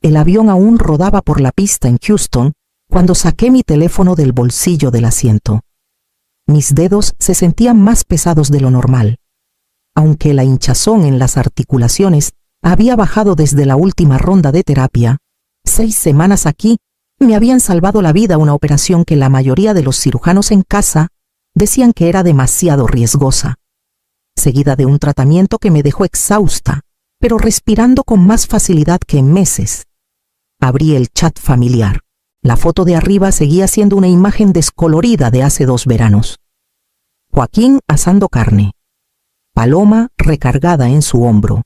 el avión aún rodaba por la pista en Houston cuando saqué mi teléfono del bolsillo del asiento. Mis dedos se sentían más pesados de lo normal. Aunque la hinchazón en las articulaciones había bajado desde la última ronda de terapia, 6 semanas aquí me habían salvado la vida una operación que la mayoría de los cirujanos en casa decían que era demasiado riesgosa, seguida de un tratamiento que me dejó exhausta, pero respirando con más facilidad que en meses. Abrí el chat familiar. La foto de arriba seguía siendo una imagen descolorida de hace 2 veranos. Joaquín asando carne. Paloma recargada en su hombro.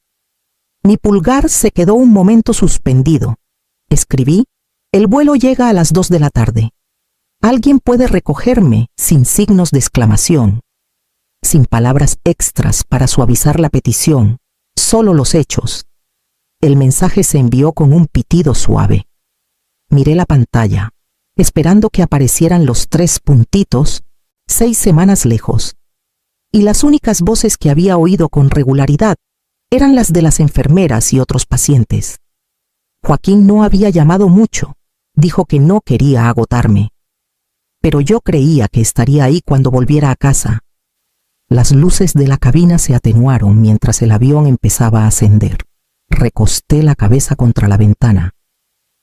Mi pulgar se quedó un momento suspendido. Escribí: el vuelo llega a las 2 de la tarde. Alguien puede recogerme, sin signos de exclamación. Sin palabras extras para suavizar la petición, solo los hechos. El mensaje se envió con un pitido suave. Miré la pantalla, esperando que aparecieran los 3 puntitos, 6 semanas lejos. Y las únicas voces que había oído con regularidad eran las de las enfermeras y otros pacientes. Joaquín no había llamado mucho, dijo que no quería agotarme. Pero yo creía que estaría ahí cuando volviera a casa. Las luces de la cabina se atenuaron mientras el avión empezaba a ascender. Recosté la cabeza contra la ventana.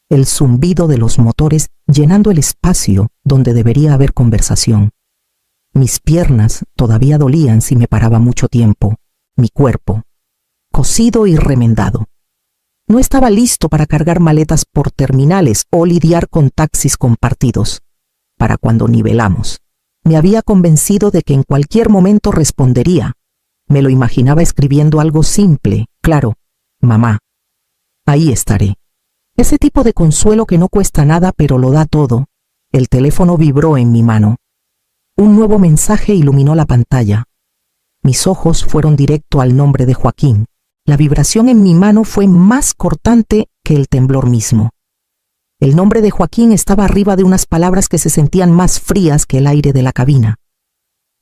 El zumbido de los motores llenando el espacio donde debería haber conversación. Mis piernas todavía dolían si me paraba mucho tiempo. Mi cuerpo, cosido y remendado. No estaba listo para cargar maletas por terminales o lidiar con taxis compartidos. Para cuando nivelamos, me había convencido de que en cualquier momento respondería. Me lo imaginaba escribiendo algo simple, claro: mamá, ahí estaré. Ese tipo de consuelo que no cuesta nada pero lo da todo. El teléfono vibró en mi mano. Un nuevo mensaje iluminó la pantalla. Mis ojos fueron directo al nombre de Joaquín. La vibración en mi mano fue más cortante que el temblor mismo. El nombre de Joaquín estaba arriba de unas palabras que se sentían más frías que el aire de la cabina.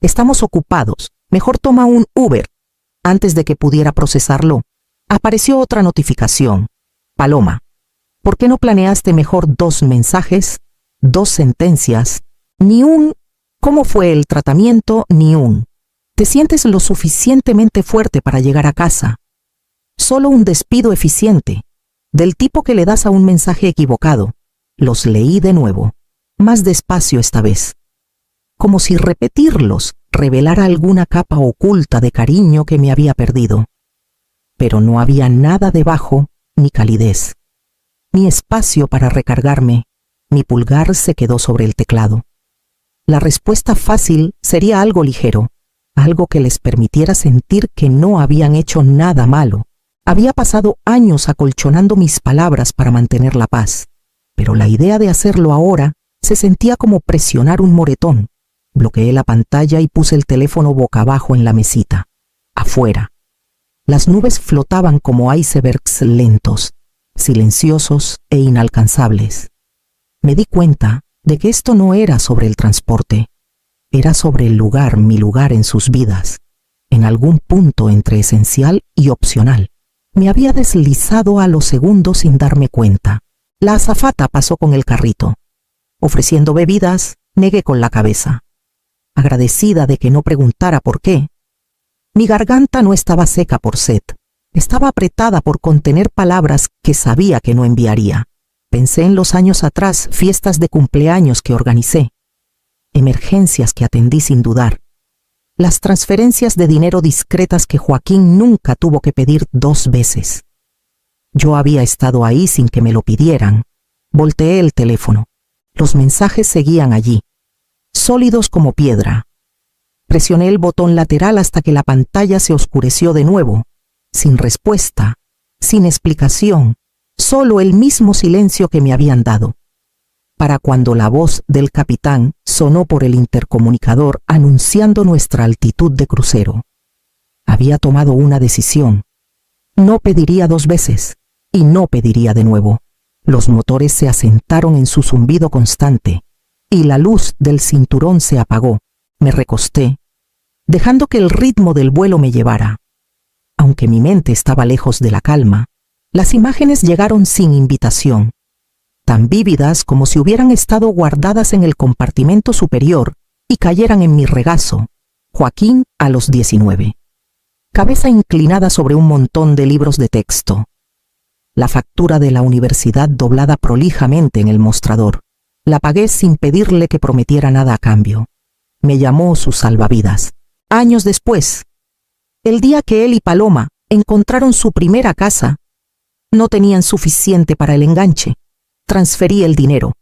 Estamos ocupados. Mejor toma un Uber. Antes de que pudiera procesarlo, apareció otra notificación. Paloma, ¿por qué no planeaste mejor 2 mensajes, 2 sentencias, ni un ¿cómo fue el tratamiento? Ni un ¿te sientes lo suficientemente fuerte para llegar a casa? Solo un despido eficiente, del tipo que le das a un mensaje equivocado. Los leí de nuevo, más despacio esta vez, como si repetirlos revelara alguna capa oculta de cariño que me había perdido. Pero no había nada debajo, ni calidez, ni espacio para recargarme. Mi pulgar se quedó sobre el teclado. La respuesta fácil sería algo ligero, algo que les permitiera sentir que no habían hecho nada malo. Había pasado años acolchonando mis palabras para mantener la paz, pero la idea de hacerlo ahora se sentía como presionar un moretón. Bloqueé la pantalla y puse el teléfono boca abajo en la mesita. Afuera, las nubes flotaban como icebergs lentos, silenciosos e inalcanzables. Me di cuenta de que esto no era sobre el transporte, era sobre el lugar, mi lugar en sus vidas, en algún punto entre esencial y opcional. Me había deslizado a los segundos sin darme cuenta. La azafata pasó con el carrito. Ofreciendo bebidas, negué con la cabeza, agradecida de que no preguntara por qué. Mi garganta no estaba seca por sed, estaba apretada por contener palabras que sabía que no enviaría. Pensé en los años atrás, fiestas de cumpleaños que organicé, emergencias que atendí sin dudar, las transferencias de dinero discretas que Joaquín nunca tuvo que pedir 2 veces. Yo había estado ahí sin que me lo pidieran. Volteé el teléfono. Los mensajes seguían allí, sólidos como piedra. Presioné el botón lateral hasta que la pantalla se oscureció de nuevo, sin respuesta, sin explicación, solo el mismo silencio que me habían dado. Para cuando la voz del capitán sonó por el intercomunicador anunciando nuestra altitud de crucero. Había tomado una decisión. No pediría 2 veces, y no pediría de nuevo. Los motores se asentaron en su zumbido constante, y la luz del cinturón se apagó. Me recosté, dejando que el ritmo del vuelo me llevara. Aunque mi mente estaba lejos de la calma, Las imágenes llegaron sin invitación, tan vívidas como si hubieran estado guardadas en el compartimento superior y cayeran en mi regazo. Joaquín a los 19. Cabeza inclinada sobre un montón de libros de texto. La factura de la universidad doblada prolijamente en el mostrador. La pagué sin pedirle que prometiera nada a cambio. Me llamó su salvavidas. Años después, el día que él y Paloma encontraron su primera casa, no tenían suficiente para el enganche. Transferí el dinero.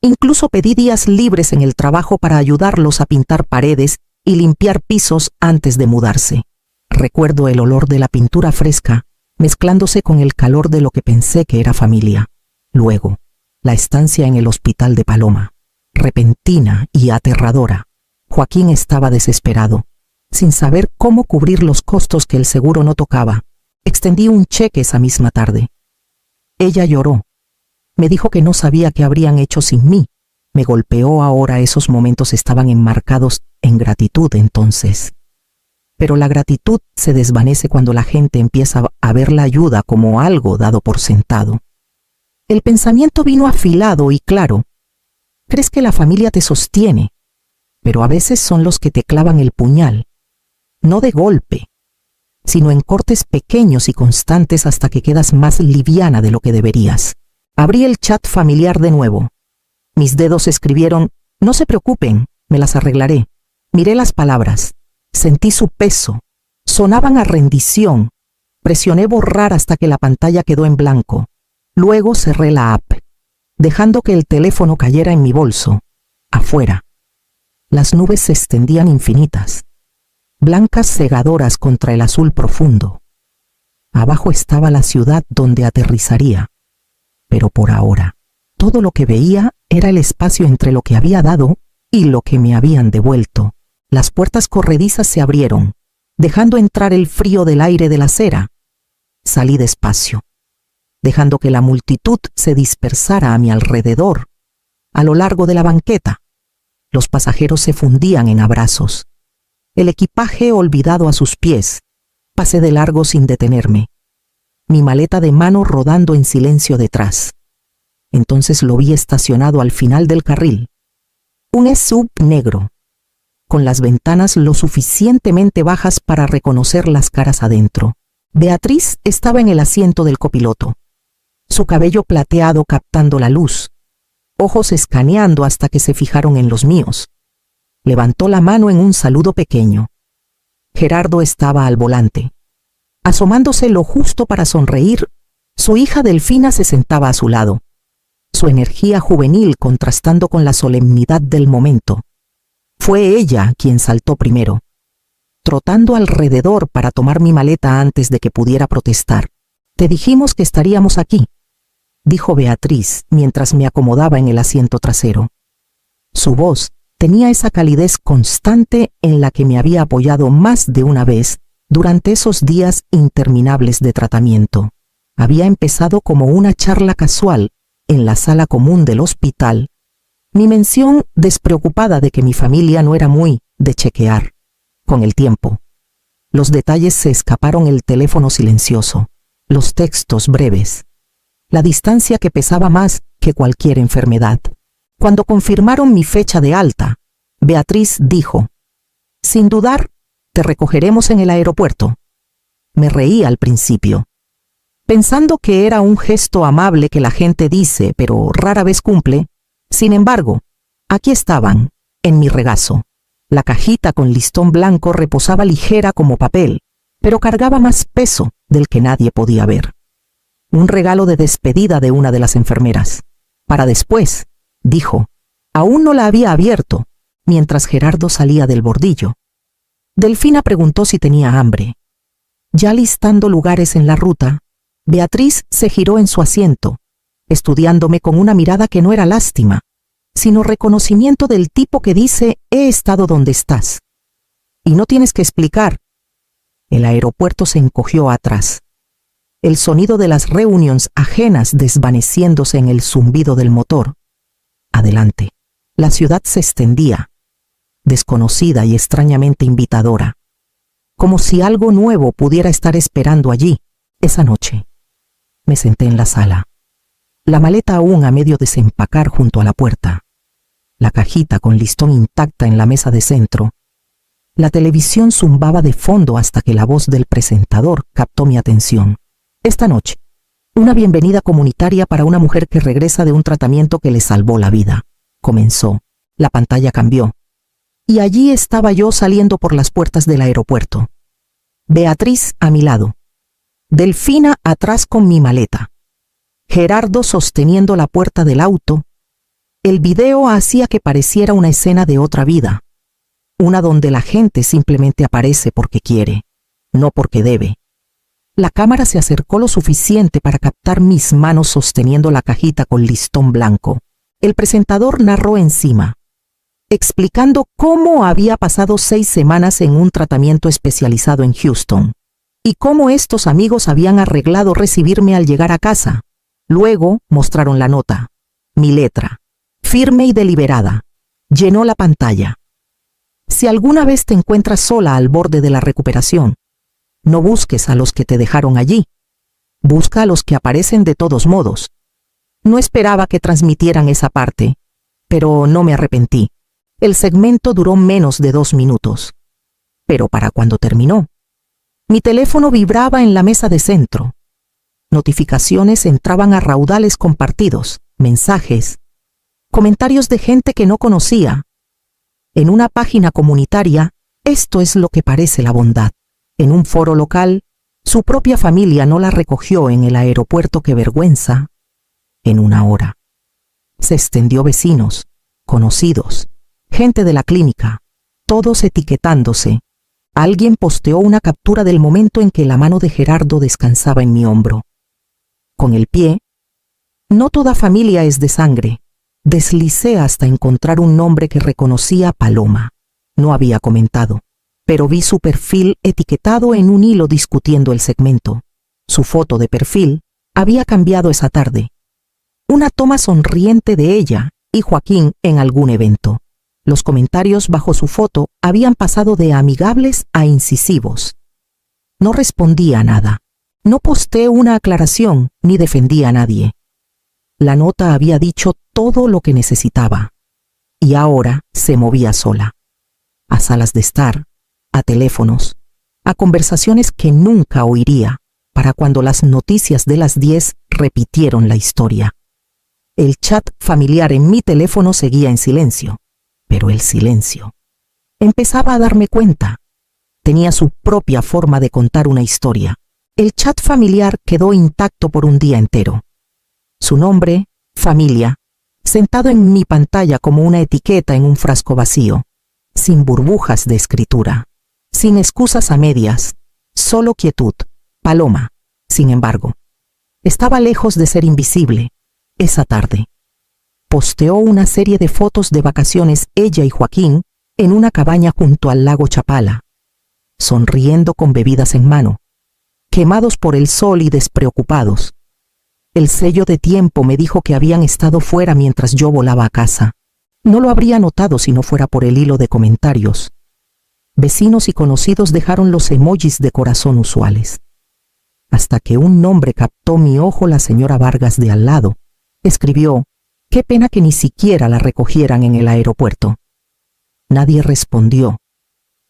Incluso pedí días libres en el trabajo para ayudarlos a pintar paredes y limpiar pisos antes de mudarse. Recuerdo el olor de la pintura fresca, mezclándose con el calor de lo que pensé que era familia. Luego, la estancia en el hospital de Paloma, repentina y aterradora. Joaquín estaba desesperado, sin saber cómo cubrir los costos que el seguro no tocaba. Extendí un cheque esa misma tarde. Ella lloró. Me dijo que no sabía qué habrían hecho sin mí. Me golpeó ahora. Esos momentos estaban enmarcados en gratitud entonces. Pero la gratitud se desvanece cuando la gente empieza a ver la ayuda como algo dado por sentado. El pensamiento vino afilado y claro. Crees que la familia te sostiene, pero a veces son los que te clavan el puñal, no de golpe, sino en cortes pequeños y constantes hasta que quedas más liviana de lo que deberías. Abrí el chat familiar de nuevo. Mis dedos escribieron: no se preocupen, me las arreglaré. Miré las palabras. Sentí su peso. Sonaban a rendición. Presioné borrar hasta que la pantalla quedó en blanco. Luego cerré la app, dejando que el teléfono cayera en mi bolso. Afuera. Las nubes se extendían infinitas, blancas cegadoras contra el azul profundo. Abajo estaba la ciudad donde aterrizaría. Pero por ahora, todo lo que veía era el espacio entre lo que había dado y lo que me habían devuelto. Las puertas corredizas se abrieron, dejando entrar el frío del aire de la acera. Salí despacio, dejando que la multitud se dispersara a mi alrededor. A lo largo de la banqueta, los pasajeros se fundían en abrazos. El equipaje olvidado a sus pies. Pasé de largo sin detenerme, mi maleta de mano rodando en silencio detrás. Entonces lo vi estacionado al final del carril. Un SUV negro, con las ventanas lo suficientemente bajas para reconocer las caras adentro. Beatriz estaba en el asiento del copiloto, su cabello plateado captando la luz, ojos escaneando hasta que se fijaron en los míos. Levantó la mano en un saludo pequeño. Gerardo estaba al volante. Asomándose lo justo para sonreír, su hija Delfina se sentaba a su lado, su energía juvenil contrastando con la solemnidad del momento. Fue ella quien saltó primero, trotando alrededor para tomar mi maleta antes de que pudiera protestar. «Te dijimos que estaríamos aquí», dijo Beatriz mientras me acomodaba en el asiento trasero. Su voz tenía esa calidez constante en la que me había apoyado más de una vez durante esos días interminables de tratamiento. Había empezado como una charla casual en la sala común del hospital, mi mención despreocupada de que mi familia no era muy de chequear. Con el tiempo, los detalles se escaparon: el teléfono silencioso, los textos breves, la distancia que pesaba más que cualquier enfermedad. Cuando confirmaron mi fecha de alta, Beatriz dijo: «Sin dudar, te recogeremos en el aeropuerto». Me reí al principio, pensando que era un gesto amable que la gente dice, pero rara vez cumple. Sin embargo, aquí estaban, en mi regazo. La cajita con listón blanco reposaba ligera como papel, pero cargaba más peso del que nadie podía ver. Un regalo de despedida de una de las enfermeras. «Para después», dijo. Aún no la había abierto, mientras Gerardo salía del bordillo. Delfina preguntó si tenía hambre. Ya listando lugares en la ruta, Beatriz se giró en su asiento, estudiándome con una mirada que no era lástima, sino reconocimiento del tipo que dice: «He estado donde estás. Y no tienes que explicar». El aeropuerto se encogió atrás, el sonido de las reuniones ajenas desvaneciéndose en el zumbido del motor. Adelante, la ciudad se extendía, desconocida y extrañamente invitadora, como si algo nuevo pudiera estar esperando allí esa noche. Me senté en la sala. La maleta aún a medio desempacar junto a la puerta. La cajita con listón intacta en la mesa de centro. La televisión zumbaba de fondo hasta que la voz del presentador captó mi atención. Esta noche, una bienvenida comunitaria para una mujer que regresa de un tratamiento que le salvó la vida. Comenzó. La pantalla cambió. Y allí estaba yo saliendo por las puertas del aeropuerto. Beatriz a mi lado. Delfina atrás con mi maleta. Gerardo sosteniendo la puerta del auto. El video hacía que pareciera una escena de otra vida. Una donde la gente simplemente aparece porque quiere, no porque debe. La cámara se acercó lo suficiente para captar mis manos sosteniendo la cajita con listón blanco. El presentador narró encima, explicando cómo había pasado 6 semanas en un tratamiento especializado en Houston, y cómo estos amigos habían arreglado recibirme al llegar a casa. Luego mostraron la nota. Mi letra, firme y deliberada, llenó la pantalla. Si alguna vez te encuentras sola al borde de la recuperación, no busques a los que te dejaron allí. Busca a los que aparecen de todos modos. No esperaba que transmitieran esa parte, pero no me arrepentí. El segmento duró menos de 2 minutos. Pero para cuando terminó, mi teléfono vibraba en la mesa de centro. Notificaciones entraban a raudales compartidos, mensajes, comentarios de gente que no conocía. En una página comunitaria, esto es lo que parece la bondad. En un foro local, su propia familia no la recogió en el aeropuerto, qué vergüenza. En una hora. Se extendió vecinos, conocidos, gente de la clínica, todos etiquetándose. Alguien posteó una captura del momento en que la mano de Gerardo descansaba en mi hombro. Con el pie, no toda familia es de sangre. Deslicé hasta encontrar un nombre que reconocía a Paloma. No había comentado, pero vi su perfil etiquetado en un hilo discutiendo el segmento. Su foto de perfil había cambiado esa tarde. Una toma sonriente de ella y Joaquín en algún evento. Los comentarios bajo su foto habían pasado de amigables a incisivos. No respondí a nada. No posteé una aclaración ni defendí a nadie. La nota había dicho todo lo que necesitaba. Y ahora se movía sola. A salas de estar, a teléfonos, a conversaciones que nunca oiría, para cuando las noticias de las 10 repitieron la historia. El chat familiar en mi teléfono seguía en silencio, pero el silencio. Empezaba a darme cuenta. Tenía su propia forma de contar una historia. El chat familiar quedó intacto por un día entero. Su nombre, familia, sentado en mi pantalla como una etiqueta en un frasco vacío, sin burbujas de escritura, sin excusas a medias, solo quietud. Paloma, sin embargo, estaba lejos de ser invisible. Esa tarde, posteó una serie de fotos de vacaciones ella y Joaquín en una cabaña junto al lago Chapala, sonriendo con bebidas en mano, quemados por el sol y despreocupados. El sello de tiempo me dijo que habían estado fuera mientras yo volaba a casa. No lo habría notado si no fuera por el hilo de comentarios. Vecinos y conocidos dejaron los emojis de corazón usuales. Hasta que un nombre captó mi ojo, la señora Vargas de al lado. Escribió, qué pena que ni siquiera la recogieran en el aeropuerto. Nadie respondió.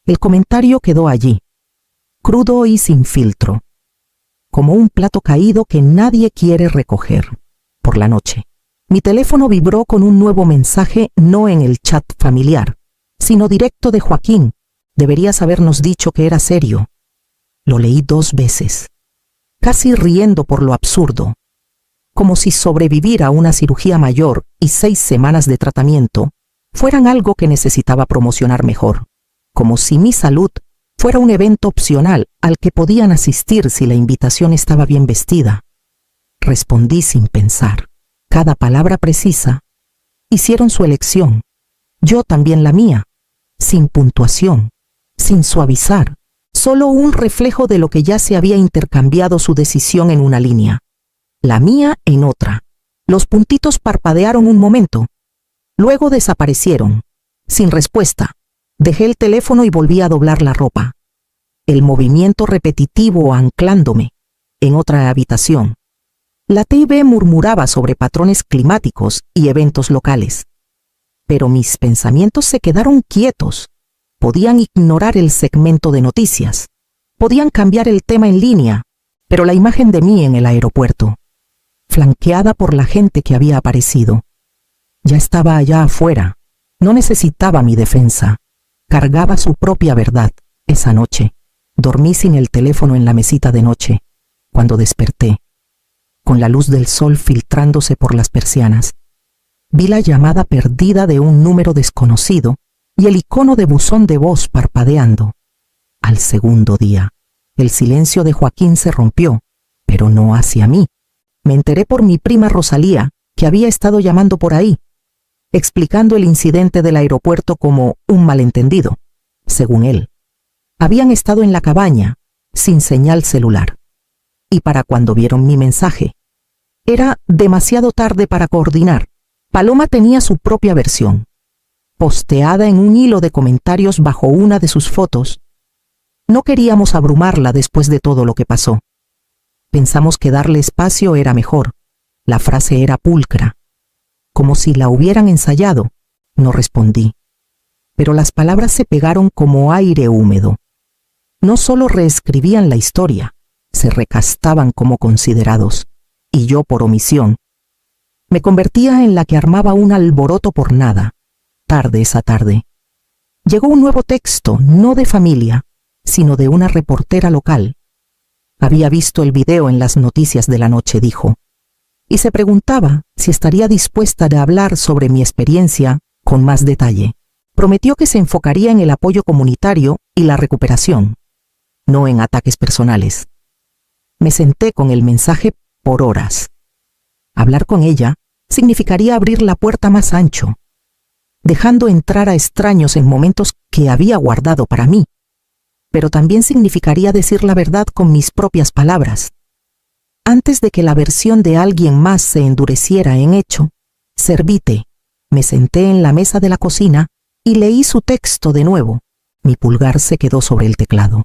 El comentario quedó allí, crudo y sin filtro, como un plato caído que nadie quiere recoger. Por la noche, mi teléfono vibró con un nuevo mensaje, no en el chat familiar, sino directo de Joaquín. Deberías habernos dicho que era serio. Lo leí 2 veces, casi riendo por lo absurdo, como si sobrevivir a una cirugía mayor y 6 semanas de tratamiento fueran algo que necesitaba promocionar mejor, como si mi salud fuera un evento opcional al que podían asistir si la invitación estaba bien vestida. Respondí sin pensar. Cada palabra precisa. Hicieron su elección. Yo también la mía. Sin puntuación, sin suavizar. Solo un reflejo de lo que ya se había intercambiado, su decisión en una línea, la mía en otra. Los puntitos parpadearon un momento. Luego desaparecieron. Sin respuesta. Dejé el teléfono y volví a doblar la ropa. El movimiento repetitivo anclándome en otra habitación. La TV murmuraba sobre patrones climáticos y eventos locales. Pero mis pensamientos se quedaron quietos. Podían ignorar el segmento de noticias. Podían cambiar el tema en línea, pero la imagen de mí en el aeropuerto, flanqueada por la gente que había aparecido. Ya estaba allá afuera. No necesitaba mi defensa. Cargaba su propia verdad. Esa noche, dormí sin el teléfono en la mesita de noche. Cuando desperté, con la luz del sol filtrándose por las persianas, vi la llamada perdida de un número desconocido y el icono de buzón de voz parpadeando. Al segundo día, el silencio de Joaquín se rompió, pero no hacia mí. Me enteré por mi prima Rosalía, que había estado llamando por ahí, explicando el incidente del aeropuerto como un malentendido. Según él, habían estado en la cabaña, sin señal celular. Y para cuando vieron mi mensaje, era demasiado tarde para coordinar. Paloma tenía su propia versión, posteada en un hilo de comentarios bajo una de sus fotos. No queríamos abrumarla después de todo lo que pasó. Pensamos que darle espacio era mejor. La frase era pulcra, como si la hubieran ensayado. No respondí, pero las palabras se pegaron como aire húmedo. No solo reescribían la historia, se recastaban como considerados, y yo, por omisión, me convertía en la que armaba un alboroto por nada. Tarde esa tarde, llegó un nuevo texto, no de familia, sino de una reportera local. Había visto el video en las noticias de la noche, dijo, y se preguntaba si estaría dispuesta a hablar sobre mi experiencia con más detalle. Prometió que se enfocaría en el apoyo comunitario y la recuperación, no en ataques personales. Me senté con el mensaje por horas. Hablar con ella significaría abrir la puerta más ancho, dejando entrar a extraños en momentos que había guardado para mí. Pero también significaría decir la verdad con mis propias palabras. Antes de que la versión de alguien más se endureciera en hecho, servite, me senté en la mesa de la cocina y leí su texto de nuevo. Mi pulgar se quedó sobre el teclado.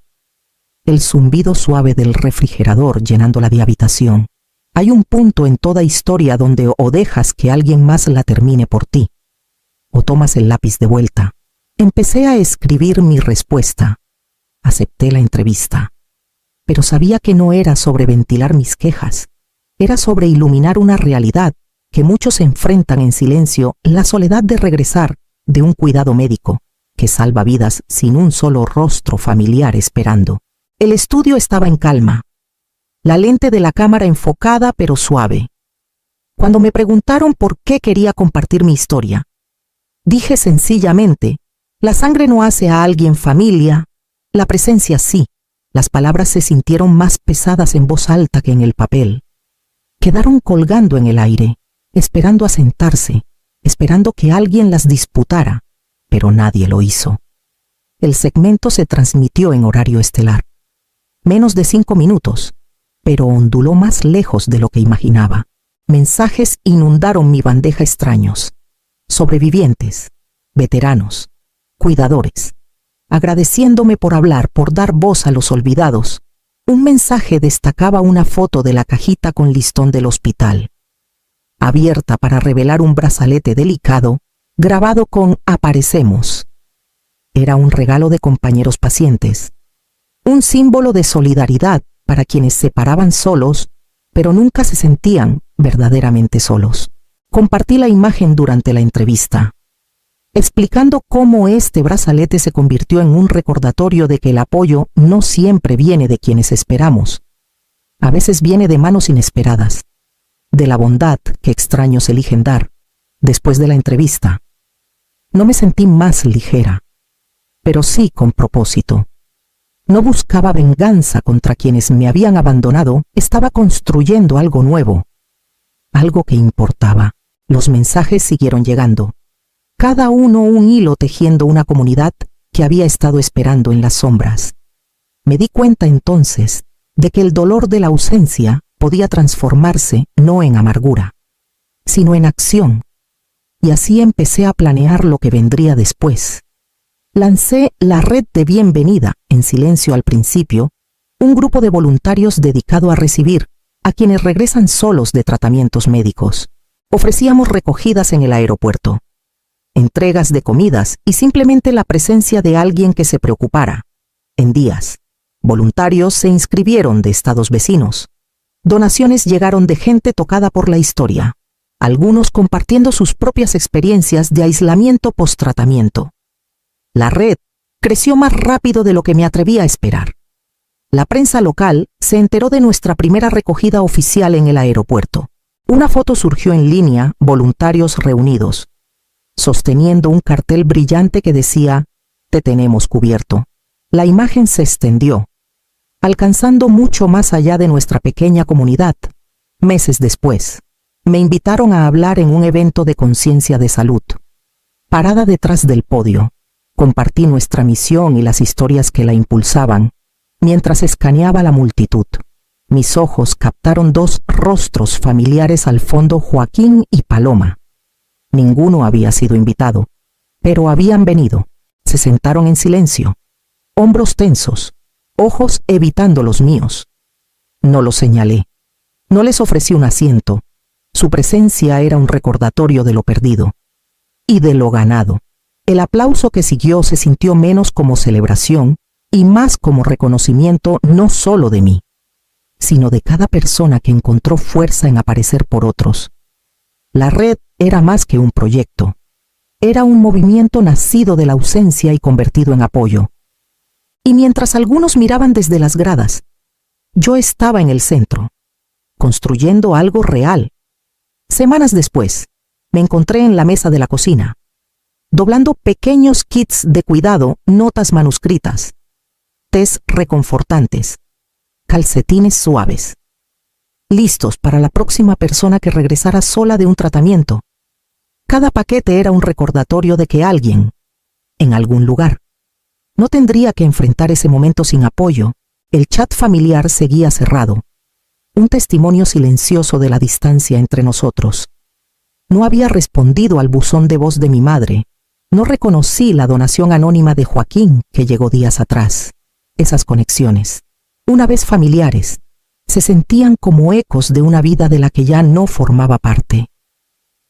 El zumbido suave del refrigerador llenando la habitación. Hay un punto en toda historia donde o dejas que alguien más la termine por ti, o tomas el lápiz de vuelta. Empecé a escribir mi respuesta. Acepté la entrevista, pero sabía que no era sobre ventilar mis quejas. Era sobre iluminar una realidad que muchos enfrentan en silencio, la soledad de regresar de un cuidado médico que salva vidas sin un solo rostro familiar esperando. El estudio estaba en calma, la lente de la cámara enfocada pero suave. Cuando me preguntaron por qué quería compartir mi historia, dije sencillamente, la sangre no hace a alguien familia, la presencia sí. Las palabras se sintieron más pesadas en voz alta que en el papel. Quedaron colgando en el aire, esperando asentarse, esperando que alguien las disputara, pero nadie lo hizo. El segmento se transmitió en horario estelar. Menos de 5 minutos, pero onduló más lejos de lo que imaginaba. Mensajes inundaron mi bandeja extraños. Sobrevivientes, veteranos, cuidadores, agradeciéndome por hablar, por dar voz a los olvidados. Un mensaje destacaba una foto de la cajita con listón del hospital, abierta para revelar un brazalete delicado, grabado con «Aparecemos». Era un regalo de compañeros pacientes, un símbolo de solidaridad para quienes se paraban solos, pero nunca se sentían verdaderamente solos. Compartí la imagen durante la entrevista, explicando cómo este brazalete se convirtió en un recordatorio de que el apoyo no siempre viene de quienes esperamos. A veces viene de manos inesperadas, de la bondad que extraños eligen dar. Después de la entrevista, no me sentí más ligera, pero sí con propósito. No buscaba venganza contra quienes me habían abandonado, estaba construyendo algo nuevo, algo que importaba. Los mensajes siguieron llegando, cada uno un hilo tejiendo una comunidad que había estado esperando en las sombras. Me di cuenta entonces de que el dolor de la ausencia podía transformarse no en amargura, sino en acción, y así empecé a planear lo que vendría después. Lancé la red de bienvenida, en silencio al principio, un grupo de voluntarios dedicado a recibir, a quienes regresan solos de tratamientos médicos. Ofrecíamos recogidas en el aeropuerto, entregas de comidas y simplemente la presencia de alguien que se preocupara. En días, voluntarios se inscribieron de estados vecinos. Donaciones llegaron de gente tocada por la historia, algunos compartiendo sus propias experiencias de aislamiento post-tratamiento. La red creció más rápido de lo que me atrevía a esperar. La prensa local se enteró de nuestra primera recogida oficial en el aeropuerto. Una foto surgió en línea, voluntarios reunidos, sosteniendo un cartel brillante que decía: "Te tenemos cubierto". La imagen se extendió, alcanzando mucho más allá de nuestra pequeña comunidad. Meses después, me invitaron a hablar en un evento de conciencia de salud. Parada detrás del podio, compartí nuestra misión y las historias que la impulsaban, mientras escaneaba la multitud. Mis ojos captaron dos rostros familiares al fondo: Joaquín y Paloma. Ninguno había sido invitado, pero habían venido. Se sentaron en silencio, hombros tensos, ojos evitando los míos. No los señalé, no les ofrecí un asiento. Su presencia era un recordatorio de lo perdido y de lo ganado. El aplauso que siguió se sintió menos como celebración y más como reconocimiento, no solo de mí, sino de cada persona que encontró fuerza en aparecer por otros. La red era más que un proyecto. Era un movimiento nacido de la ausencia y convertido en apoyo. Y mientras algunos miraban desde las gradas, yo estaba en el centro, construyendo algo real. Semanas después, me encontré en la mesa de la cocina, doblando pequeños kits de cuidado, notas manuscritas, tés reconfortantes, calcetines suaves, listos para la próxima persona que regresara sola de un tratamiento. Cada paquete era un recordatorio de que alguien, en algún lugar, no tendría que enfrentar ese momento sin apoyo. El chat familiar seguía cerrado, un testimonio silencioso de la distancia entre nosotros. No había respondido al buzón de voz de mi madre. No reconocí la donación anónima de Joaquín que llegó días atrás. Esas conexiones, una vez familiares, se sentían como ecos de una vida de la que ya no formaba parte.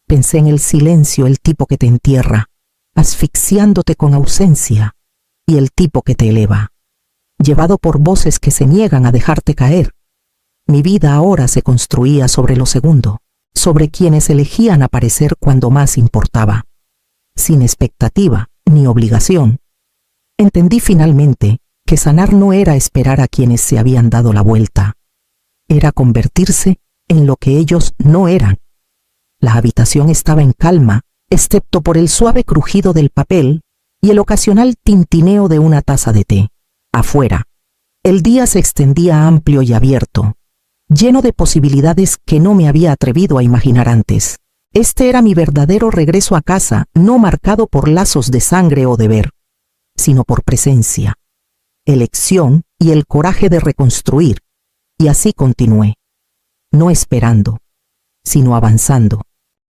Pensé en el silencio, el tipo que te entierra, asfixiándote con ausencia, y el tipo que te eleva, llevado por voces que se niegan a dejarte caer. Mi vida ahora se construía sobre lo segundo, sobre quienes elegían aparecer cuando más importaba, sin expectativa ni obligación. Entendí finalmente que sanar no era esperar a quienes se habían dado la vuelta, era convertirse en lo que ellos no eran. La habitación estaba en calma, excepto por el suave crujido del papel y el ocasional tintineo de una taza de té. Afuera, el día se extendía amplio y abierto, lleno de posibilidades que no me había atrevido a imaginar antes. Este era mi verdadero regreso a casa, no marcado por lazos de sangre o deber, sino por presencia, elección y el coraje de reconstruir. Y así continué, no esperando, sino avanzando.